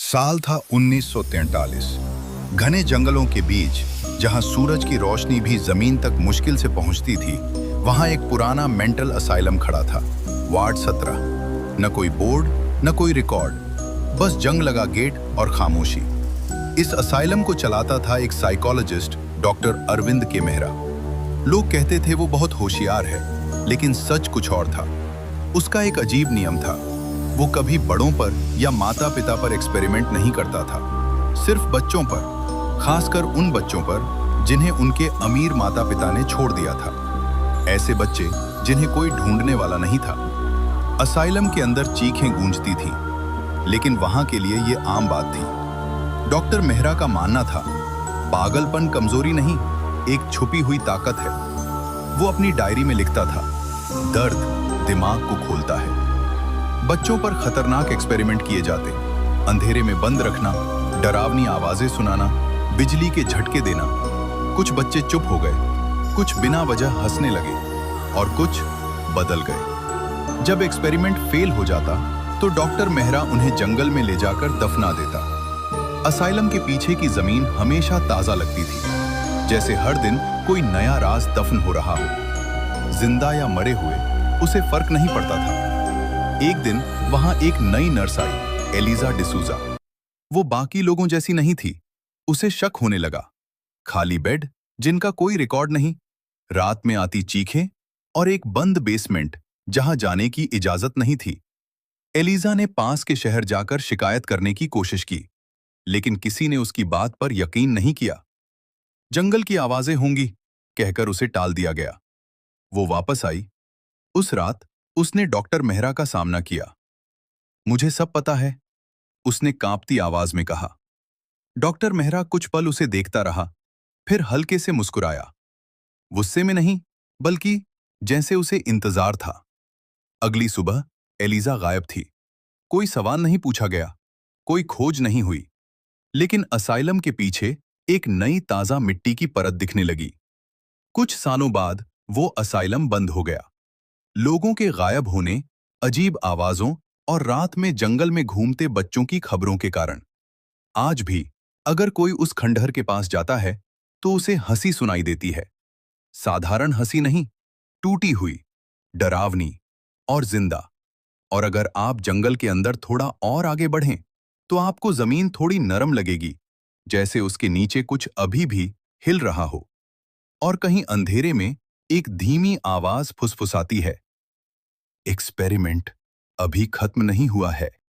साल था 1943। घने जंगलों के बीच, जहां सूरज की रोशनी भी जमीन तक मुश्किल से पहुंचती थी, वहां एक पुराना मेंटल असाइलम खड़ा था। वार्ड 17। न कोई बोर्ड, न कोई रिकॉर्ड, बस जंग लगा गेट और खामोशी। इस असाइलम को चलाता था एक साइकोलॉजिस्ट, डॉक्टर अरविंद के मेहरा। लोग कहते थे वो बहुत होशियार है, लेकिन सच कुछ और था। उसका एक अजीब नियम था। वो कभी बड़ों पर या माता पिता पर एक्सपेरिमेंट नहीं करता था, सिर्फ बच्चों पर, खासकर उन बच्चों पर जिन्हें उनके अमीर माता पिता ने छोड़ दिया था। ऐसे बच्चे जिन्हें कोई ढूंढने वाला नहीं था। असाइलम के अंदर चीखें गूंजती थीं, लेकिन वहां के लिए ये आम बात थी। डॉक्टर मेहरा का मानना था, पागलपन कमजोरी नहीं, एक छुपी हुई ताकत है। वो अपनी डायरी में लिखता था, दर्द दिमाग को खोलता है। बच्चों पर खतरनाक एक्सपेरिमेंट किए जाते, अंधेरे में बंद रखना, डरावनी आवाजें सुनाना, बिजली के झटके देना। कुछ बच्चे चुप हो गए, कुछ बिना वजह हंसने लगे, और कुछ बदल गए। जब एक्सपेरिमेंट फेल हो जाता तो डॉक्टर मेहरा उन्हें जंगल में ले जाकर दफना देता। असाइलम के पीछे की जमीन हमेशा ताजा लगती थी, जैसे हर दिन कोई नया राज दफन हो रहा हो। जिंदा या मरे हुए उसे फर्क नहीं पड़ता था। एक दिन वहां एक नई नर्स आई, एलिजा डिसूजा। वो बाकी लोगों जैसी नहीं थी। उसे शक होने लगा। खाली बेड, जिनका कोई रिकॉर्ड नहीं, रात में आती चीखें, और एक बंद बेसमेंट जहां जाने की इजाजत नहीं थी। एलिजा ने पास के शहर जाकर शिकायत करने की कोशिश की, लेकिन किसी ने उसकी बात पर यकीन नहीं किया। जंगल की आवाजें होंगी कहकर उसे टाल दिया गया। वो वापस आई। उस रात उसने डॉक्टर मेहरा का सामना किया। मुझे सब पता है, उसने कांपती आवाज में कहा। डॉक्टर मेहरा कुछ पल उसे देखता रहा, फिर हल्के से मुस्कुराया। गुस्से में नहीं, बल्कि जैसे उसे इंतजार था। अगली सुबह एलिजा गायब थी। कोई सवाल नहीं पूछा गया, कोई खोज नहीं हुई, लेकिन असाइलम के पीछे एक नई ताजा मिट्टी की परत दिखने लगी। कुछ सालों बाद वो असाइलम बंद हो गया। लोगों के गायब होने, अजीब आवाजों और रात में जंगल में घूमते बच्चों की खबरों के कारण। आज भी अगर कोई उस खंडहर के पास जाता है तो उसे हंसी सुनाई देती है। साधारण हंसी नहीं, टूटी हुई, डरावनी और जिंदा। और अगर आप जंगल के अंदर थोड़ा और आगे बढ़ें तो आपको जमीन थोड़ी नरम लगेगी, जैसे उसके नीचे कुछ अभी भी हिल रहा हो। और कहीं अंधेरे में एक धीमी आवाज फुसफुसाती है, एक्सपेरिमेंट अभी खत्म नहीं हुआ है।